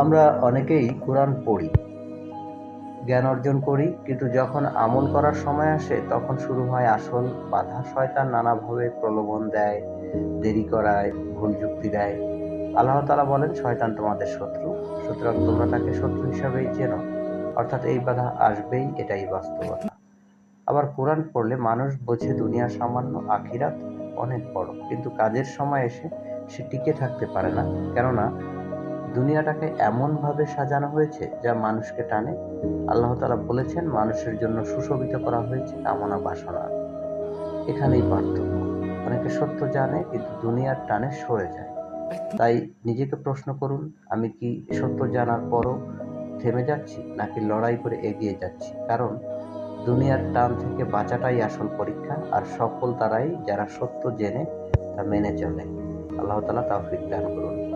আমরা অনেকেই কোরআন পড়ি, জ্ঞান অর্জন করি, কিন্তু যখন আমল করার সময় আসে তখন শুরু হয় আসল বাধা। শয়তান নানাভাবে প্রলোভন দেয়, দেরি করায়, ভুল যুক্তি দেয়। আল্লাহ তাআলা বলেন, শয়তান তোমাদের শত্রু, সুতরাং তোমরা তাকে শত্রু হিসাবেই চেনো। অর্থাৎ এই বাধা আসবেই, এটাই বাস্তবতা। আবার কোরআন পড়লে মানুষ বোঝে দুনিয়া সামান্য, আখিরাত অনেক বড়, কিন্তু কাজের সময় এসে সে টিকে থাকতে পারে না। কেননা দুনিয়াটাকে এমনভাবে সাজানো হয়েছে যা মানুষকে টানে। আল্লাহ তাআলা বলেছেন, মানুষের জন্য সুশোভিত করা হয়েছে কামনা বাসনা। এখানেই পার্থক্য। অনেকে সত্য জানে কিন্তু দুনিয়ার টানে সরে যায়। তাই নিজেকে প্রশ্ন করুন, আমি কি সত্য জানার পরও থেমে যাচ্ছি, নাকি লড়াই করে এগিয়ে যাচ্ছি? কারণ দুনিয়ার টান থেকে বাঁচাটাই আসল পরীক্ষা, আর সফল তারাই যারা সত্য জেনে তা মেনে চলে। আল্লাহ তাআলা তৌফিক দান করুন।